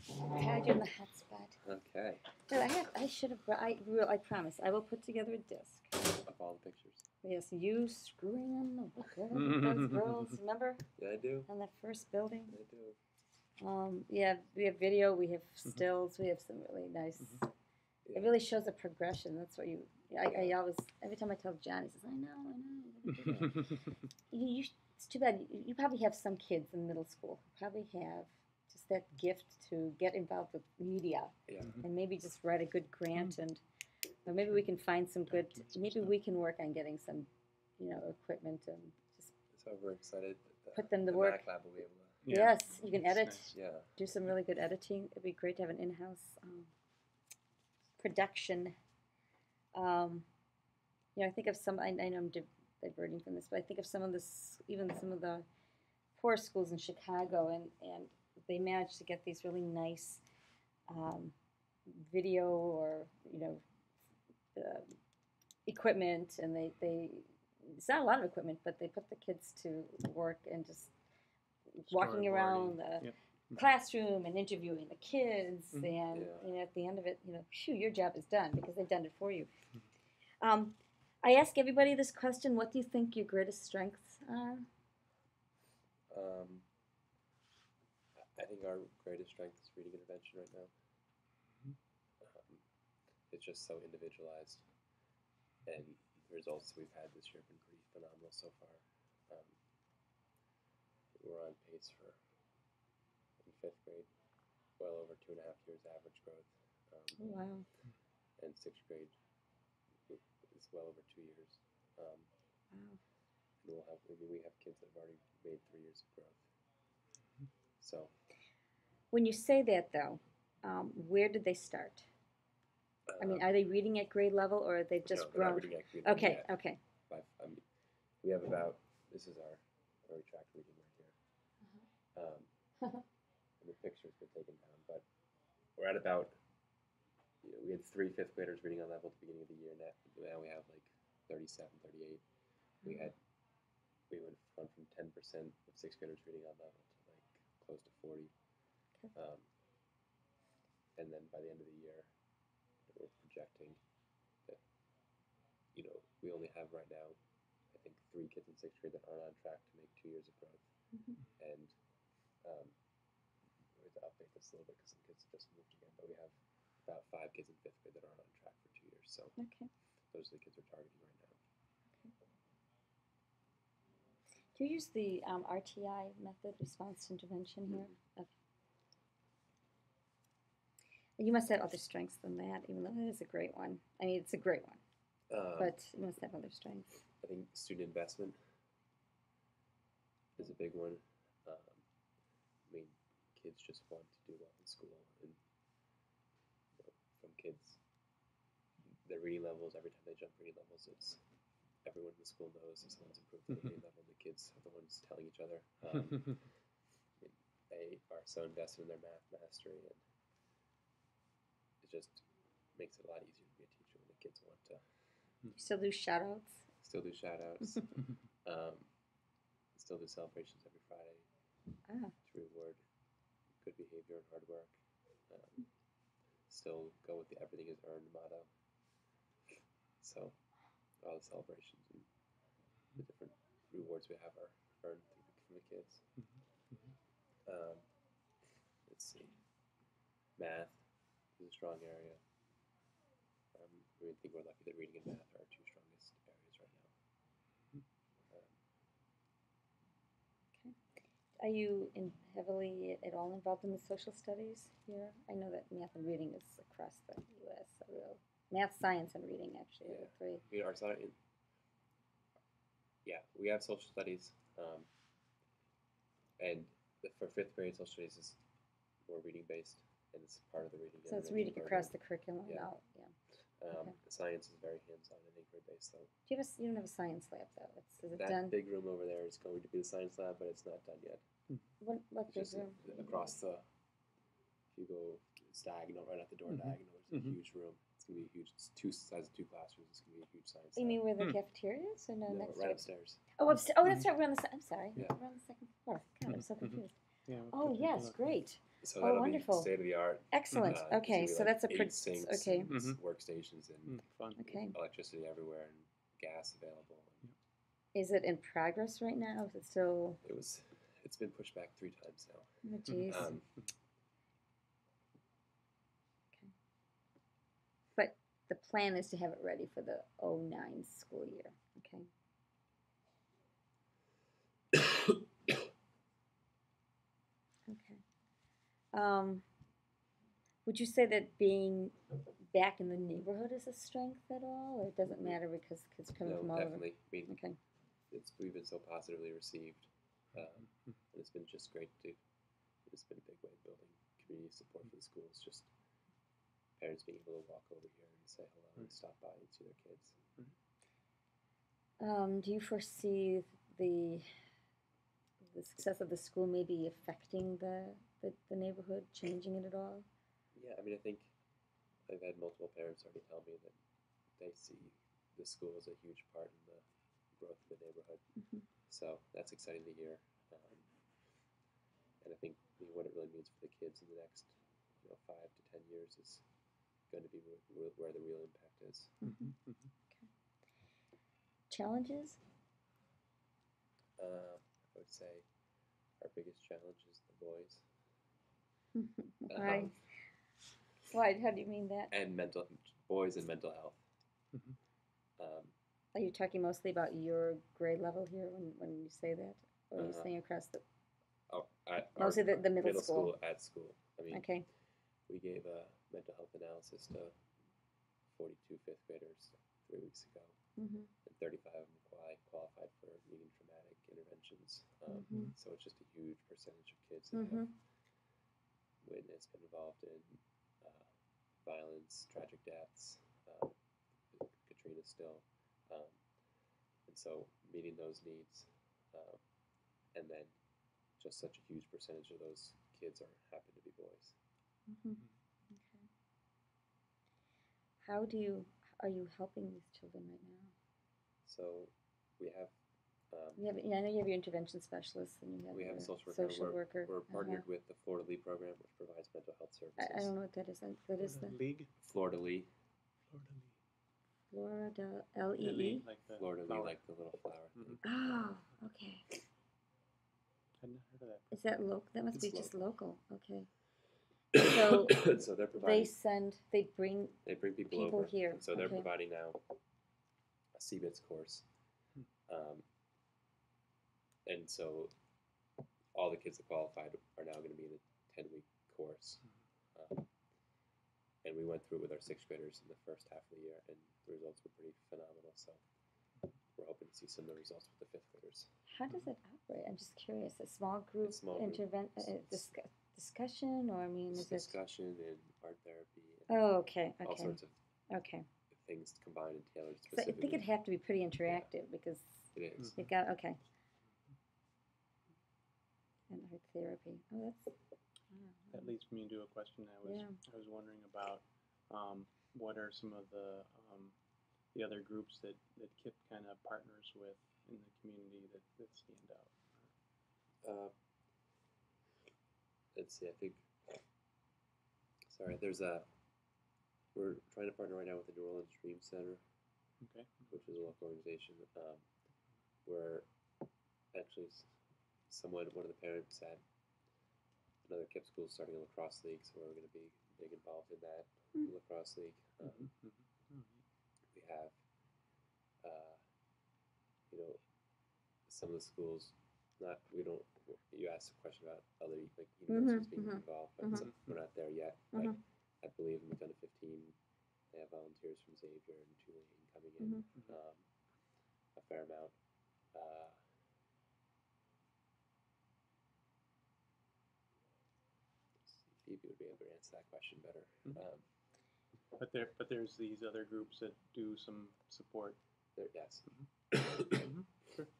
Pat you in the hot spot. Okay. No, I should have. I promise. I will put together a disc. Of all the pictures. Yes, you screwing on those girls. Remember? Yeah, I do. On that first building. I do. Yeah, we have video. We have stills. We have some really nice. Yeah. It really shows a progression. That's what you. I always every time I tell John, he says, "I know." It's too bad. You probably have some kids in middle school who probably have just that gift to get involved with media, and maybe just write a good grant, and or maybe we can find some good. Maybe we can work on getting some, equipment and just. So we're excited. Put them to the work. Mac Lab will be able to. Yes, you can edit. Nice. Yeah. Do some really good editing. It'd be great to have an in-house production. I think of some. I know I'm diverting from this, but I think of some of this, even some of the poor schools in Chicago, and they manage to get these really nice video or equipment, and they it's not a lot of equipment, but they put the kids to work and just walking around the classroom and interviewing the kids, and at the end of it, your job is done because they've done it for you. I ask everybody this question: what do you think your greatest strengths are? I think our greatest strength is reading intervention right now. It's just so individualized, and the results we've had this year have been pretty phenomenal so far. We're on pace for, in 5th grade, well over 2.5 years average growth. Wow. And 6th grade is well over 2 years. Wow. And we have kids that have already made 3 years of growth. So. When you say that, though, where did they start? I mean, are they reading at grade level, or are they just grown? No, they're not reading at grade level yet. Okay. We have about, this is our track reading right here. And the picture's been taken down, but we're at about, we had 3 5th graders reading on level at the beginning of the year. Now we have like 37, 38. We went from 10% of 6th graders reading on level to like close to 40. Okay. And then by the end of the year, we're projecting that, we only have right now, I think, 3 kids in 6th grade that aren't on track to make 2 years of growth. And we have to update this a little bit because some kids have just moved again, but we have about 5 kids in 5th grade that aren't on track for 2 years. So those are the kids we're targeting right now. Do you use the RTI method, response to intervention, here? Okay. You must have other strengths than that, even though it is a great one. I mean, it's a great one, but you must have other strengths. I think student investment is a big one. Kids just want to do well in school, and from kids, their reading levels, every time they jump reading levels, it's everyone in the school knows if someone's improved their reading level. The kids are the ones telling each other. They are so invested in their math mastery, and it just makes it a lot easier to be a teacher when the kids want to. Still do shout-outs? Still do shout-outs. Still do celebrations every Friday to reward good behavior and hard work. Still go with the everything is earned motto. So all the celebrations and the different rewards we have are earned from the kids. Let's see. Math is a strong area. I think we're lucky that reading and math are our 2 strongest areas right now. Are you heavily at all involved in the social studies here? I know that math and reading is across the U.S. Math, science, and reading actually are the 3. Our side, we have social studies, and for 5th grade, social studies is more reading based, and it's part of the reading. So it's reading across the curriculum. Science is very hands-on and inquiry-based, though. You don't have a science lab, though. Is it that done? Big room over there is going to be the science lab, but it's not done yet. What big room? Across if you go diagonal, right at the door diagonal, there's a huge room. It's going to be huge. It's 2 sizes, 2 classrooms. It's going to be a huge science lab. You mean where the cafeteria is, or no? No, right upstairs. Oh, upstairs. Oh, that's right. We're on the. I'm sorry. Yeah. We're on the 2nd floor. God, I'm so confused. Yeah, oh, yes, great. So Oh, that'll wonderful. be state of the art. Excellent. There's Okay, gonna be, so like, that's a 8 sinks okay. and workstations and Fun. Okay. electricity everywhere and gas available. Is it in progress right now? Is it still? It's been pushed back 3 times now. Oh, geez. But the plan is to have it ready for the '09 school year. Okay. Okay. Would you say that being back in the neighborhood is a strength at all, or it doesn't matter because kids are coming No, from all over? definitely. I mean, Okay. we've been so positively received, and it's been just great to. It's been a big way of building community support for the schools. Just parents being able to walk over here and say hello and stop by and see their kids. Do you foresee the success of the school maybe affecting the neighborhood, changing it at all? Yeah, I mean, I think I've had multiple parents already tell me that they see the school as a huge part in the growth of the neighborhood. So that's exciting to hear. And I think what it really means for the kids in the next 5 to 10 years is going to be where the real impact is. Okay. Challenges? I would say our biggest challenge is the boys. Why? Why? How do you mean that? And boys and mental health. Are you talking mostly about your grade level here when you say that, or are you saying across the? Mostly the middle school. At school. I mean, okay. We gave a mental health analysis to 42 fifth graders 3 weeks ago, and 35 of them qualified for needing traumatic interventions. So it's just a huge percentage of kids that have witnessed, been involved in violence, tragic deaths. Katrina still, and so meeting those needs, and then just such a huge percentage of those kids happen to be boys. Okay. How are you helping these children right now? So we have. I know you have your intervention specialists, and you have we have a social worker. We're partnered with the Florida Lee program, which provides mental health services. I don't know what that is. That is the League. Florida Lee. Florida L-E-E? Like the Florida flower. Lee, like the little flower thing. Oh, okay. I'd not heard of that. Is that local? That must It's be just local. Okay. So, So so they're providing. they bring people over here. And so they're Okay. providing now a CBITS course, and so all the kids that qualified are now going to be in a 10-week course. And we went through it with our 6th graders in the first half of the year, and the results were pretty phenomenal. So we're hoping to see similar results with the 5th graders. How does it operate? I'm just curious. A small group discussion, or I mean, is discussion and art therapy? And okay. all sorts of things combined and tailored specifically. I think it'd have to be pretty interactive because it is. you got okay. And art therapy. Oh, That leads me to a question I was wondering about. What are some of the other groups that KIPP kind of partners with in the community that stand out? Let's see. I think. Sorry, we're trying to partner right now with the New Orleans Dream Center, which is a local organization. Where actually, one of the parents had another KIPP school starting a lacrosse league, so we're going to be big involved in that lacrosse league. We have, some of the schools. You asked a question about other universities being involved, but we're not there yet. But I believe in McDonough 15, they have volunteers from Xavier and Tulane coming in, a fair amount. Phoebe would be able to answer that question better. But there's these other groups that do some support. Yes. Sure.